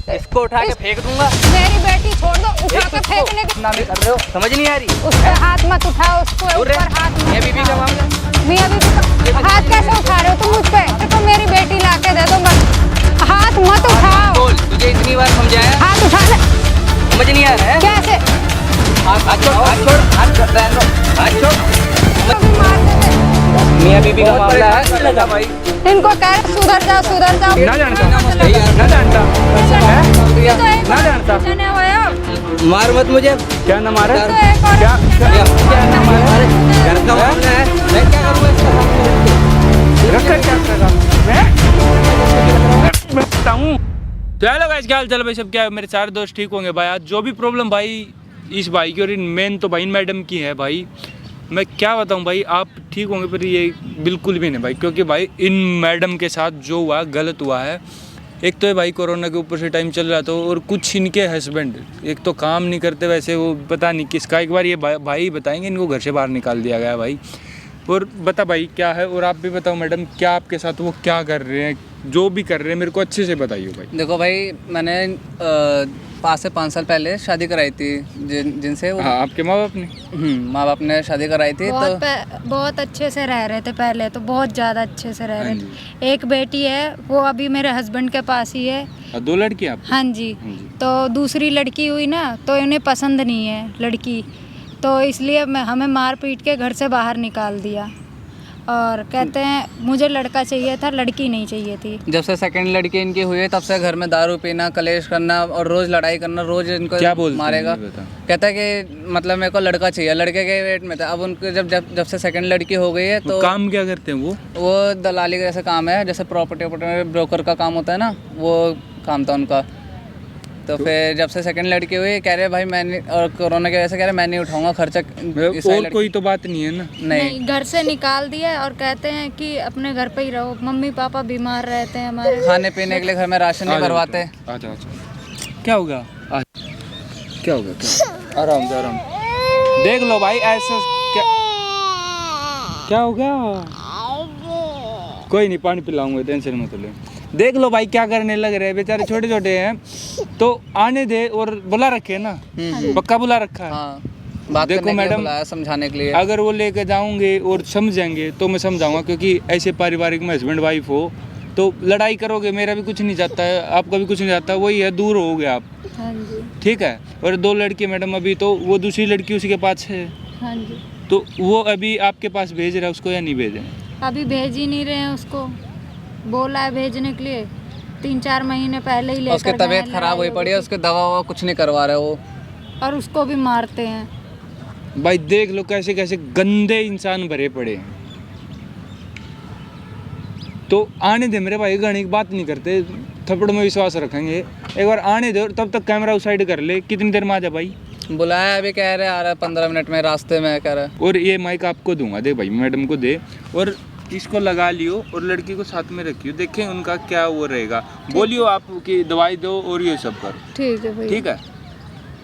इसको उठा के फेंक दूंगा। मेरी बेटी छोड़ दो, उठा के फेंकने की नाम कर रहे हो, समझ नहीं आ रही। उस पे हाथ मत उठाओ, उसको ऊपर हाथ मत ये बीबी का मामला। मियां बीबी का हाथ कैसे उठा रहे हो तुम मुझ पे? देखो मेरी बेटी लाके दे दो, बस हाथ मत उठाओ। बोल, तुझे इतनी बार समझाया, हाथ उठा ले। समझ नहीं आ रहा है। कैसे? हाथ छोड़, हाथ छोड़, हाथ छोड़, हाथ छोड़। कभी मार देते। मियां बीबी का मामला है, लगा भाई। इनको कह रहे सुधर जाओ, सुधर जाओ। ना जानता, ना जानता, ना जानता। मार मत मुझे। क्या ना मारा? तो एक और- क्या क्या ना मारा? घर का मामला है, मैं क्या करूँगा इसका साथ? रखकर क्या करेगा? मैं बताऊं। तो हेलो गाइस, क्या हाल चाल भाई सब? क्या है? मेरे सारे दोस्त ठीक होंगे भाई। आज जो भी प्रॉब्लम भाई इस भाई की और इन मेन तो भाई मैडम की है भाई, मैं क्या बताऊं भाई, आप ठीक होंगे पर ये बिल्कुल भी नहीं भाई, क्योंकि भाई इन मैडम के साथ जो हुआ गलत हुआ है। एक तो है भाई कोरोना के ऊपर से टाइम चल रहा था और कुछ इनके हस्बैंड एक तो काम नहीं करते, वैसे वो पता नहीं किसका, एक बार ये भाई बताएंगे, इनको घर से बाहर निकाल दिया गया भाई। और बता भाई क्या है, और आप भी बताओ मैडम क्या आपके साथ वो क्या कर रहे हैं, जो भी कर रहे हैं मेरे को अच्छे से बताइए भाई। देखो भाई, मैंने 5 से 5 साल पहले शादी कराई थी जिनसे वो हाँ, आपके माँ बाप ने? माँ बाप ने शादी कराई थी। तो बहुत अच्छे से रह रहे थे पहले तो, बहुत ज़्यादा अच्छे से रह रहे थे। एक बेटी है, वो अभी मेरे हस्बैंड के पास ही है। 2 लड़की आप? हाँ जी। तो दूसरी लड़की हुई ना, तो इन्हें पसंद नहीं है लड़की, तो इसलिए हमें मार पीट के घर से बाहर निकाल दिया। और कहते हैं मुझे लड़का चाहिए था, लड़की नहीं चाहिए थी। जब से सेकंड लड़की इनकी हुई है तब से घर में दारू पीना, कलेश करना और रोज लड़ाई करना, रोज इनको क्या बोलते हैं मारेगा। ये बता। कहता है कि मतलब मेरे को लड़का चाहिए, लड़के के वेट में था। अब उनको जब से सेकंड लड़की हो गई है तो काम क्या करते हैं वो दलाली का जैसा काम है, जैसे प्रॉपर्टी ब्रोकर का काम होता है ना, वो काम था उनका। तो फिर जब से सेकंड लड़की हुई कह रहे भाई मैंने, और कोरोना की वजह से कह रहे मैं नहीं उठाऊंगा खर्चा। और कोई तो बात नहीं है ना? नहीं, घर से निकाल दिया और कहते हैं कि अपने घर पे ही रहो, मम्मी पापा बीमार रहते हैं हमारे। खाने पीने के लिए घर में राशन नहीं भरवाते। अच्छा, क्या होगा? क्या होगा? क्या? आराम से, आराम से। देख लो भाई, ऐसा क्या होगा? कोई नहीं, पानी पिलाऊंगा, टेंशन मत ले। देख लो भाई क्या करने लग रहे हैं, बेचारे छोटे छोटे हैं, तो आने दे। और बुला रखे ना, पक्का बुला रखा है। हाँ, बात देखो करने के लिए मैडम, बुलाया, समझाने के लिए। अगर वो लेके जाऊंगे और समझेंगे तो मैं समझाऊंगा, क्योंकि ऐसे पारिवारिक में हस्बैंड वाइफ हो तो लड़ाई करोगे, मेरा भी कुछ नहीं जाता है, आपका भी कुछ नहीं जाता, वही है, दूर होगे आप। हाँ जी। ठीक है। और 2 लड़की मैडम, अभी तो वो दूसरी लड़की उसी के पास है, हाँ जी। तो वो अभी आपके पास भेज रहा है उसको या नहीं भेजे? अभी भेज ही नहीं रहे हैं उसको, बोला है भेजने के लिए 3-4 महीने पहले ही लेकर उसकी गए तबीयत हैं, खराब हुई लड़ाई पड़ी है, उसके दवा ववा कुछ नहीं करवा रहे वो। और उसको भी मारते हैं। भाई देख लो कैसे कैसे गंदे इंसान भरे पड़े हैं। तो आने दे मेरे भाई, गणी की बात नहीं करते, थप्पड़ में विश्वास रखेंगे। एक बार आने दे, और तब तक कैमरा उस साइड कर ले। कितनी देर में आ जा भाई? बुलाया, अभी कह रहे आ रहा है 15 मिनट में, रास्ते में कह रहा है। और ये माइक आपको दूंगा, दे भाई मैडम को दे, और इसको लगा लियो और लड़की को साथ में रखियो, देखें उनका क्या वो रहेगा। बोलियो आप कि दवाई दो और ये सब करो। ठीक है भैया। ठीक है,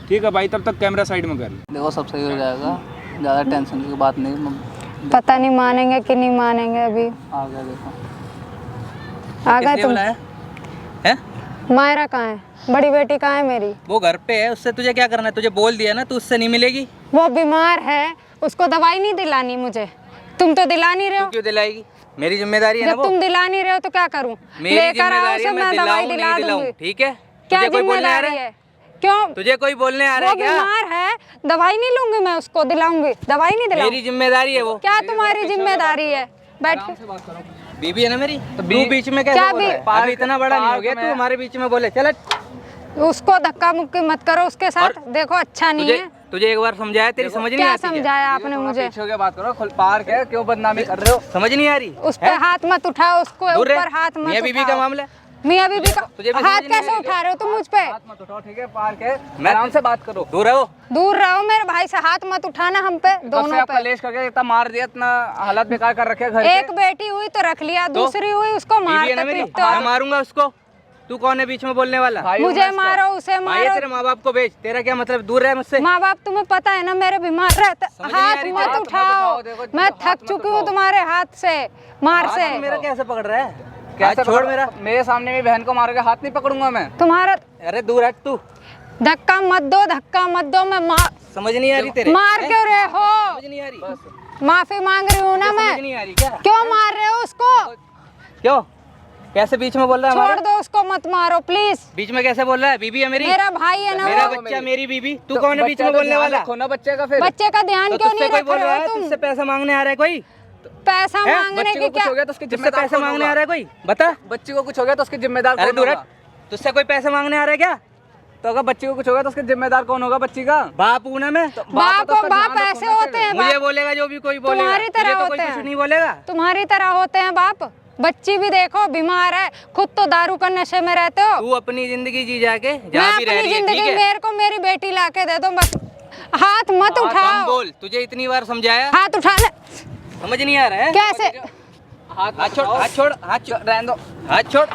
ठीक है भाई, तब तक कैमरा साइड में कर ले। देखो सब सही हो जाएगा, ज़्यादा टेंशन की बात नहीं। पता नहीं मानेंगे कि नहीं मानेंगे। अभी आ गया, देखो आ गए तुम। है? मायरा कहाँ है? बड़ी बेटी कहाँ है मेरी? वो घर पे है, उससे तुझे क्या करना है? तुझे बोल दिया ना, तू उससे नहीं मिलेगी। वो बीमार है, उसको दवाई नहीं दिलानी मुझे। तुम तो दिला नहीं रहे हो। क्यों दिलाएगी? मेरी जिम्मेदारी है ना जब वो। तुम दिला नहीं रहे हो तो क्या करूं? मेरी लेकर आओ जिम्मेदारी उसे, है, मैं दवाई दिलाऊं दिला नहीं दिलाऊं, दूंगी। ठीक है? क्या तुझे कोई बोलने आ रहा जिम्मेदारी है? है? क्यों? तुझे कोई बोलने आ रहा वो है क्या? बीमार है, दवाई नहीं लूंगी मैं, उसको दिलाऊंगी। दवाई नहीं दिलाऊंगी। मेरी जिम्मेदारी है वो। क्या तुम्हारी जिम्मेदारी है? बैठ के। बीबी है ना मेरी, तो तू बीच में कैसे बोल रहा है? अभी इतना बड़ा नहीं हो गया तू हमारे बीच में बोले। चल उसको धक्का मुक्की मत करो उसके साथ, देखो अच्छा नहीं है। तुझे एक बार समझाया, तेरी समझ नहीं क्या आती क्या? समझाया आपने मुझे? पीछे होके बात करो, खुल पार्क है, क्यों बदनामी कर रहे हो? समझ नहीं आ रही? उस पे हाथ मत उठाओ, उसको दूर रह। ऊपर हाथ मत मियां बीबी का उठाओ। मामला। मियां बीबी का तुझे भी हाथ समझ नहीं कैसे आ उठा रहे हो तुम मुझ पे? हाथ मत उठाओ, ठीक है? पार्क है, आराम से बात करो। दूर रहो। दूर रहो, मेरे भाई से हाथ मत उठाना हम पे, दोनों पे। कलेश करके इतना मार दिया, इतना हालत बेकार कर रखे घर एक बेटी हुई तो रख लिया, दूसरी हुई उसको बीबी है ना मारते मेरी, पीटते मैं हो। मारूंगा उसको। तू कौन है बीच में बोलने वाला? मुझे मारो, उसे भाई है, मारो। तेरे माँ बाप को भेज। तेरा क्या मतलब? दूर रह मुझसे। माँ बाप तुम्हें पता है ना मेरे बीमार रहते, समझ नहीं आ हाथ रही मत बात, उठाओ। देखो, मैं हाथ थक मत चुकी हूँ उठाओ। तुम्हारे हाथ से, मार से। मेरा कैसे पकड़ रहा है? कैसे छोड़ मेरा। मेरे सामने मेरी बहन को मारोगे, हाथ नहीं पकड़ूंगा मैं। तुम्हारा अरे दूर हट तू, धक्का मत दो, धक्का मत दो, मैं समझ नहीं आ रही तेरे? मार क्यों रहे हो? समझ नहीं आ रही? माफी मांग रही हूँ ना समझ मैं। नहीं आ रही क्या? क्यों मार रहे हो उसको? क्यों? कैसे बीच में बोल रहा है छोड़ हमारे? दो उसको, मत मारो प्लीज। बीच में कैसे बोल रहा है? बीबी है मेरी, मेरा भाई है ना मेरा वो। बच्चा मेरी बीबी, तू कौन है बीच में बोलने वाला? खोना बच्चे का फिर। बच्चे का ध्यान तो क्यों तुझसे नहीं कोई रख बोल रहा रहे है? हो तुम? तुझसे पैसा मांगने आ रहा है कोई? पैसा है? मांगने बच्चे की को कुछ क्या? हो गया तो उसके तुझसे जिम्मेदार पैसा कौन मांगने आ होगा? रहा है कोई? बता। बच्ची को कुछ हो गया तो उसके जिम्मेदार अरे कौन दूर हट, होगा? तुझसे कोई पैसे मांगने आ रहा है क्या? तो अगर बच्ची को कुछ हो गया तो उसके जिम्मेदार कौन होगा बच्ची का? बाप हूं ना मैं, बाप तो उसका बाप ध्यान ऐसे रखो ना होते हैं मुझे बाप। बोलेगा जो भी कोई बोलेगा, तुम्हारी तरह तुझे तो कोई होते कुछ हैं। नहीं बोलेगा। तुम्हारी तरह होते हैं बाप। बच्ची भी देखो बीमार है, खुद तो दारू का नशे में रहते हो। तू अपनी जिंदगी जी जाके मैं जहाँ भी रह अपनी रही है, ठीक जिंदगी, है? मेरे को मेरी बेटी लाके दे दो बस। हाथ मत कम उठाओ, बोल, तुझे इतनी बार समझाया, हाथ उठाने समझ नहीं आ रहा है? कैसे? हाथ छोड़, हाथ छोड़, हाथ छोड़, रहने दो। हाथ छोड़,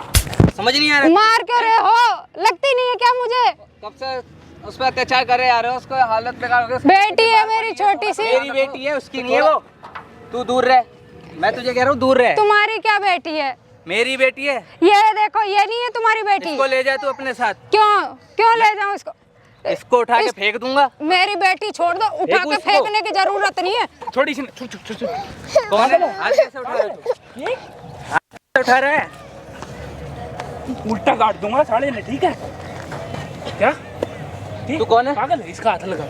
समझ नहीं आ रहा? मार क्यों रहे हो? लगती नहीं है क्या मुझे? कब से उस पर अत्याचार करे आ रहे हो, उसको हालत बेकार हो गई। बेटी है मेरी छोटी सी। मेरी बेटी है, उसकी नहीं है वो। तू दूर रह, मैं तुझे कह रहा हूँ दूर रह। तुम्हारी क्या बेटी है? मेरी बेटी है, ये देखो, ये नहीं है तुम्हारी बेटी। इसको ले जा तू अपने साथ, क्यों क्यों ले जाऊं इसको? इसको उठा के फेंक दूंगा। मेरी बेटी छोड़ दो, उठा फेंकू के इसको। फेंकने की जरूरत नहीं है। छोड़ी सी छुट छुट छुट छुट। कौन है? हाथ कैसे उठा रहा है तू? हाथ कैसे उठा रहा है? उल्टा काट दूंगा साले ने, ठीक है क्या? तू कौन है? पागल है, इसका हाथ लगा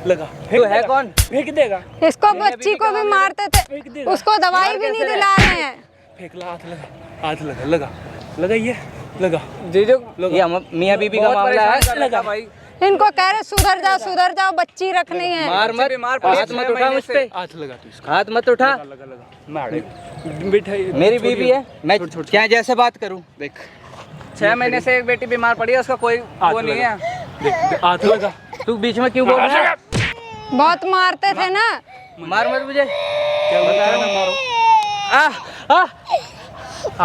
लगा। तू है कौन? फेंक देगा, इसको बच्ची को भी मारते फेंक थे, देगा। उसको दवाई भी नहीं दिला रहे हैं। फेंक ला, हाथ लगा, हाथ लगा लगा लगा, ये लगा। जीजू ये मियाँ बीबी का बहुत मामला परेशान है। कर रखा है भाई। इनको कह रहे सुधर जाओ, बच्ची रखनी है। मार मत, बीमार पड़ी है हाथ मत 6 उठा महीने मुझ से। पे, हाथ लगा तू इसका, हाथ मत उठा। लगा लगा। मैं बेटा मेरी बीबी है, मैं क्या जैसे बात करूं? देख 6 महीने से एक बेटी बीमार पड़ी है, उसका कोई हाथ वो नहीं लगा। है। देख हाथ लगा। तू बीच में क्यों बोल रहा है? बहुत मारते थे ना। मार मत मुझे, क्या बता रहा है? मारो।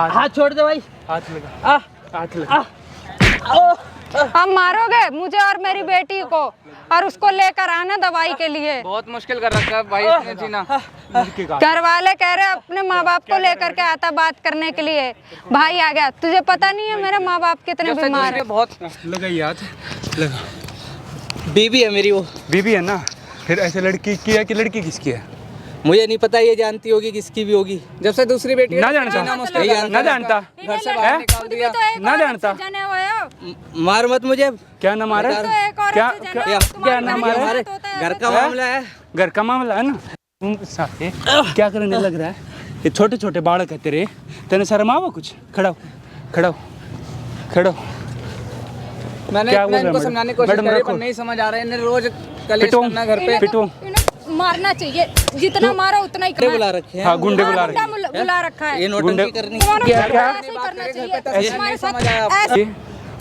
हाथ छोड़ दे भाई। हाथ लगा, हाथ लगा। अब मारोगे मुझे और मेरी बेटी को, और उसको लेकर आना दवाई के लिए। बहुत मुश्किल कर रखा है भाई इसने जीना। घर वाले कह रहे अपने माँ बाप को लेकर के आता बात करने के लिए। भाई आ गया, तुझे पता नहीं है मेरे माँ बाप कितने जब से बीमार दूसरे है। बहुत लगा ये हाथ लगा। बीबी है मेरी वो, बीबी है ना, फिर ऐसे लड़की की है कि लड़की किसकी है? मुझे नहीं पता, ये जानती होगी किसकी भी होगी। जब से दूसरी बेटी है, ना जानता, जीना मुश्किल नहीं कर जानता। ना जानता। घर से बाहर निकाल दिया। ना जानता। मार मत मुझे, क्या ना मारा? क्या क्या ना मारा? हमारे घर का मामला है। घर का मामला है ना। तुम साले क्या करने लग रहा है? ये छोटे छोटे बालक है तेरे, तेने शर्म आवा कुछ? खड़ा हो, खड़ा हो, खड़ा हो। मैंने क्या बोल रहे इनको हैं समझाने की कोशिश मैडम? करी रखो। पर नहीं समझ आ रहा है। इन्हें रोज कलेश पिटो, करना घर पे। पिटो। मारना चाहिए, जितना मारो उतना ही गुंडे बुला रखे हैं। हाँ गुंडे बुला रहे हैं। बुला रखा है। ये नोटंकी करनी क्या ऐसे ही करना चाहिए। हमारे साथ ऐसे ये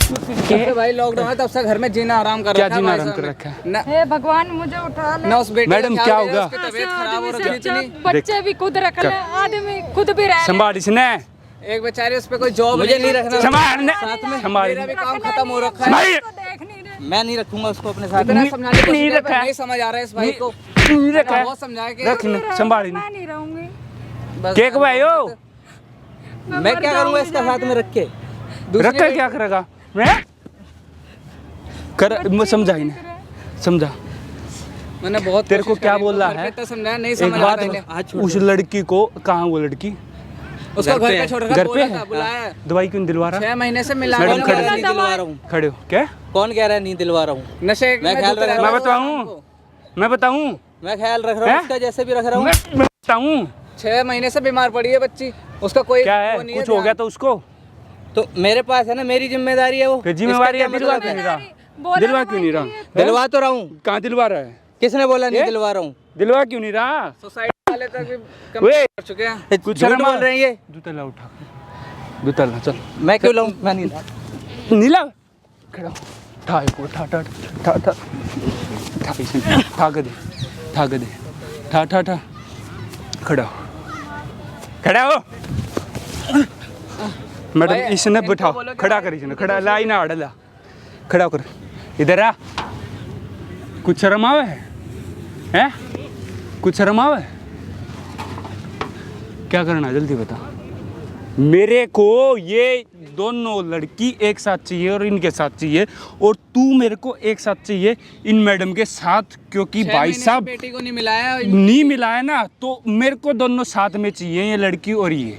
जब से भाई लॉकडाउन है तब से घर में जीना आराम कर क्या रखा है जीना भाई आराम साहब कर ने। रखा है? न- हे भगवान मुझे उठा ले। न उस बेटी मैडम, का क्या ख्याल रहे, होगा? उसकी तबीयत खराब हो रखी थी। बच्चे भी खुद रख ले, आदमी खुद भी रह ले। संभाल इसने, एक बेचारे उस पे कोई जॉब मुझे नहीं रखना। संभाल साथ में संभाल मेरा भी काम खत्म हो रखा है। संभाल। तो देख नहीं रहे। मैं नहीं रखूंगा उसको अपने साथ। इतना समझाने की कोशिश नहीं की पर रखा है। नहीं समझ आ रहा है इस भाई को। नहीं रखा है। बहुत समझाया कि रखने संभाल मैं नहीं रहूंगी। बस केक भाई हो, मैं क्या करूंगा इसका साथ में रख के? रख कर क्या करेगा? मैं कर समझा ही नहीं, समझा। मैंने बहुत तेरे को कोशिश क्या करी, बोल रहा घर पे है? इतना समझाया नहीं एक समझ आ बात रहा है इन्हें। हाथ छोड़ उस लड़की को, कहाँ वो लड़की? उसको घर पे छोड़ घर रखा, पे बोला है? था, बुलाया है। दवाई क्यों नहीं दिलवा रहा? 6 महीने से मिला मैडम, रहा खड़े हूँ। नहीं दिलवा रहा हूँ। खड़े हो क्या? कौन कह रहा है नहीं दिलवा रहा हूँ? नशे मैं ख्याल धुत रख रहा रहता मैं हूँ। बताऊं, मैं बताऊं, मैं ख्याल रख रहा हैं? हूँ उसका, जैसे भी रख रहा हूँ। मैं बताऊं 6 महीने से बीमार पड़ी है बच्ची, उसका कोई क्या है? वो नहीं कुछ हो गया तो उसको तो मेरे पास है ना, मेरी जिम्मेदारी है वो। फिर जिम्मेवारी है, इसका क्या दिलवा मतलब क्यों है? नहीं रहा? दिलवा क्यों नहीं रहा? दिलवा तो रहा हूँ। कहाँ दिलवा रहा है? किसने बोला नहीं ये? दिलवा रहा हूँ? दिलवा क्यों नहीं रहा? सोसाइटी वाले तक भी कम वे कर चुके हैं। कुछ झूठ शर्म बोल रहे हैं ये। जूता ला उठा, जूता ला चल। मैं क्यों लाऊं? मैं नहीं लाऊं। नीला खड़ा हो, ठा इसको, ठा ठा ठा ठा ठा इसे, ठा के दे, ठा के दे, ठा ठा ठा। खड़ा हो, खड़ा हो। मैडम भाई, इसने इनको बिठाओ, बोलो कि खड़ा कर इसने, खड़ा ला ही ना अड़ला, खड़ा कर। इधर आ, कुछ शर्म आवे है? हैं? कुछ शर्म आवे? क्या करना है जल्दी बता। मेरे को ये दोनों लड़की एक साथ चाहिए और इनके साथ चाहिए, और तू मेरे को एक साथ चाहिए इन मैडम के साथ, क्योंकि 6 भाई महीने से साहब बेटी को नहीं मिलाया। नहीं मिला है ना, तो मेरे को दोनों साथ में चाहिए, ये लड़की और ये।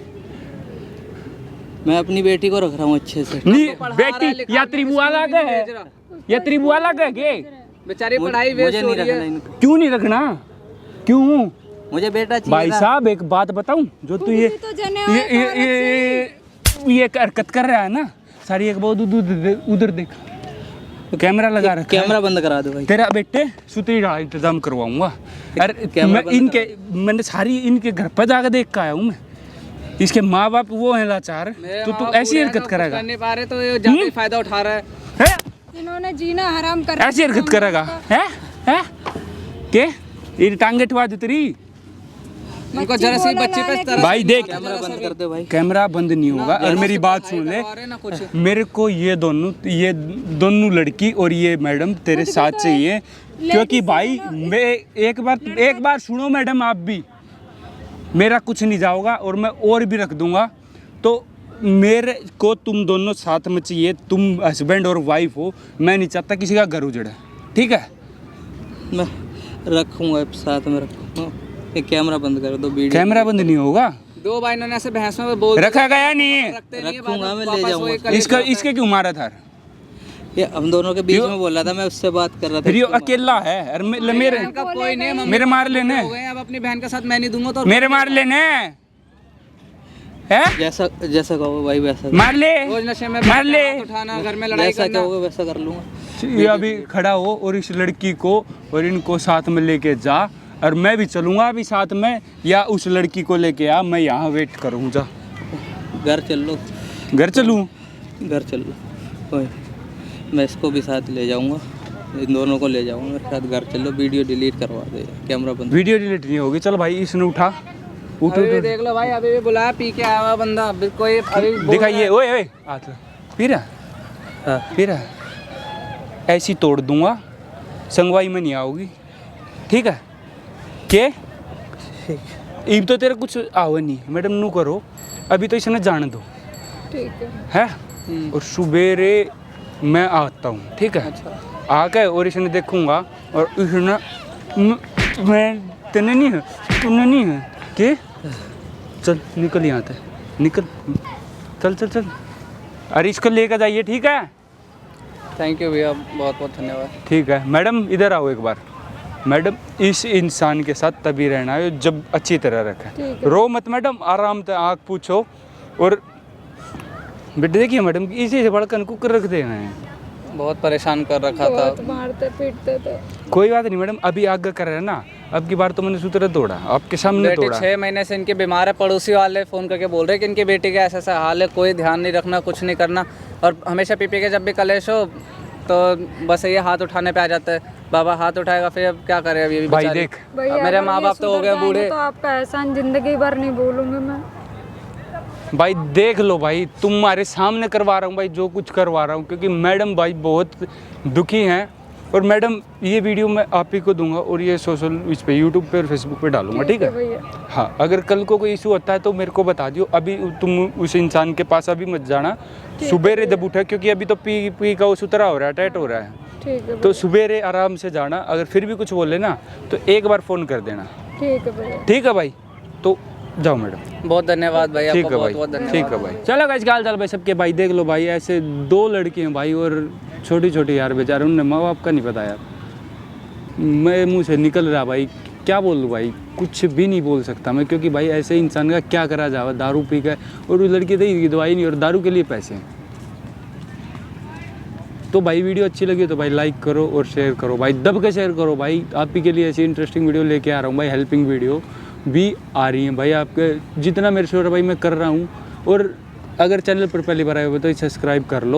मैं अपनी बेटी को रख रहा हूँ अच्छे से। नहीं पढ़ा रहा है, बेटी लिखा यात्री रहा है, बुआ स्कूल लगा भी नहीं है, भेज रहा। यात्री बुआ लगा है के? बेचारी पढ़ाई वेस्ट मुझे हो नहीं रही रखना है। इनको। क्यों नहीं रखना, क्यों? मुझे बेटा चाहिए भाई था। साहब एक बात बताऊं, जो तू ये हरकत कर रहा है ना सारी, एक बहुत उधर देख, कैमरा लगा रखा है। कैमरा बंद करा दो भाई। तेरा बेटे सुतरी डाल इंतजाम करवाऊंगा। अरे कैमरा मैं बंद इनके, मैंने सारी इनके घर पर जाकर देख के आया हूँ मैं। इसके माँ बाप वो है लाचार, तो तू ऐसी हरकत करेगा? कर नहीं पा रहे तो ये ज्यादा फायदा उठा रहा है। हैं? इन्होंने जीना हराम कर ऐसी हरकत करेगा? हैं? के ये टांगे ठुआ दे तेरी। उनको जरा सी बच्ची पे तरस भाई देख, कैमरा बंद कर दो भाई। कैमरा बंद नहीं होगा, और मेरी बात सुन ले, ना कुछ। मेरे को ये दोनों लड़की और ये मैडम तेरे साथ चाहिए, क्योंकि भाई मैं एक बार सुनो मैडम, आप भी, मेरा कुछ नहीं जाओगा और मैं और भी रख दूंगा, तो मेरे को तुम दोनों साथ में चाहिए। तुम हस्बैंड और वाइफ हो, मैं नहीं चाहता किसी का घर उजड़े, ठीक है? मैं रखूंगा, साथ में रखूंगा। ये कैमरा बंद कर दो, वीडियो। कैमरा बंद नहीं होगा। दो भाई इन्होंने ऐसे बहस में बोल रखा गया नहीं है। रखते नहीं है, रखूंगा, बाद में मैं ले वापस जाऊंगा। वही कर इसका लेते हैं। इसके क्यों मारा था? ये हम दोनों के बीच में बोला था, मैं उससे बात कर रहा था। फिर ये अकेला है, और मेरे बहन का कोई नहीं, मम्मी मेरे मार लेने, हो गए, अब अपनी बहन का साथ मैं नहीं दूंगा तो मेरे मार लेने है, जैसा कहोगे भाई वैसा। मार ले, रोज नशे में मार ले। हाथ उठाना, घर में लड़ाई जैसा करना। कहोगे वैसा कर लूंगा। ये अभी खड़ा हो और इस लड़की को और इनको साथ में लेके जा, और मैं भी चलूंगा अभी साथ में, या उस लड़की को लेके आ, मैं यहाँ वेट करूँ। जा घर चल लो। घर चलूँ? घर चल लो कोई, मैं इसको भी साथ ले जाऊंगा, इन दोनों को ले जाऊंगा मेरे साथ। घर चलो, वीडियो डिलीट करवा दे, कैमरा बंद। वीडियो डिलीट नहीं होगी। चल भाई इसने उठा, उठ अभी भी उठ देख लो भाई, अभी भी बुलाया, पी के आया हुआ बंदा। अभी कोई अभी बोल दिखाइए। ओए ओए हाथ पी रहा, हाँ पी रहा, ऐसी तोड़ दूंगा, संगवाई में नहीं आओगी, ठीक है? के अब तो तेरा कुछ आवा नहीं, मैडम नू करो, अभी तो इसने जाने दो, ठीक है। है? और सुबेरे मैं आता हूँ, ठीक है? आके और इसने देखूंगा, और इसने मैं तेने नहीं है, तूने नहीं है के, चल निकल यहाँ से, निकल, चल चल चल, अरे इसको लेकर जाइए, ठीक है? थैंक यू भैया, बहुत बहुत धन्यवाद। ठीक है मैडम, इधर आओ एक बार। मैडम, इस इंसान के साथ तभी रहना है जब अच्छी तरह रखें। रो मत मैडम, आराम से आँख पूछो, और बेटे देखिए मैडम, इसी से बड़कन कुकर रख दे हैं, बहुत परेशान कर रखा था। मारते पीटते थे। कोई बात नहीं मैडम, अभी आगे कर रहे हैं ना, अब की बार तो मैंने सूत्र तोड़ा, आपके सामने बेटी तोड़ा। 6 महीने से इनके बीमार है, पड़ोसी वाले फ़ोन करके बोल रहे हैं कि इनकी बेटी का ऐसा ऐसा हाल है, कोई ध्यान नहीं रखना, कुछ नहीं करना, और हमेशा पी के जब भी कलेश हो तो बस ये हाथ उठाने पे आ जाता है। बाबा हाथ उठाएगा, फिर अब क्या करे? अभी भाई बेचारी। देख, भैया, मेरे अगर माँ ये बाप तो हो सुधर गए जाएंगे बूढ़े। तो आपका एहसान जिंदगी भर नहीं भूलूंगी मैं। भाई देख लो भाई, तुम्हारे सामने करवा रहा हूँ भाई, जो कुछ करवा रहा हूँ, क्योंकि मैडम भाई बहुत दुखी हैं, और मैडम ये वीडियो मैं आप ही को दूंगा, और ये सोशल इस पे यूट्यूब पे और फेसबुक पे डालूंगा, ठीक है? भैया हाँ, अगर कल को कोई इशू होता है तो मेरे को बता दियो, अभी तुम उस इंसान के पास अभी मत जाना, सुबेरे जब उठा, क्योंकि अभी तो पी का उस उतरा हो रहा है, टाइट हो रहा है, ठीक है तो सुबेरे आराम से जाना। अगर फिर भी कुछ बोले ना तो एक बार फ़ोन कर देना, ठीक है भैया। ठीक है भाई? तो जाओ मैडम। बहुत धन्यवाद भाई, ठीक आपका है भाई, बहुत बहुत धन्यवाद। ठीक है भाई। चलो गाइस, क्या हाल चाल भाई सबके? भाई देख लो भाई, ऐसे 2 लड़की हैं भाई, और छोटी छोटी यार, बेचारे उन्हें माँ बाप का नहीं पता यार। मैं मुंह से निकल रहा भाई, क्या बोल लूँ भाई, कुछ भी नहीं बोल सकता मैं, क्योंकि भाई ऐसे इंसान का क्या करा जावा, दारू पी कर, और वो लड़की तो दवाई नहीं, और दारू के लिए पैसे हैं। तो भाई वीडियो अच्छी लगी तो भाई लाइक करो और शेयर करो भाई, दब के शेयर करो भाई। आप ही के लिए ऐसी इंटरेस्टिंग वीडियो लेके आ रहा हूँ भाई, हेल्पिंग वीडियो भी आ रही है भाई, आपके जितना मेरे से हो रहा है भाई मैं कर रहा हूँ। और अगर चैनल पर पहली बार आए हो तो सब्सक्राइब कर लो।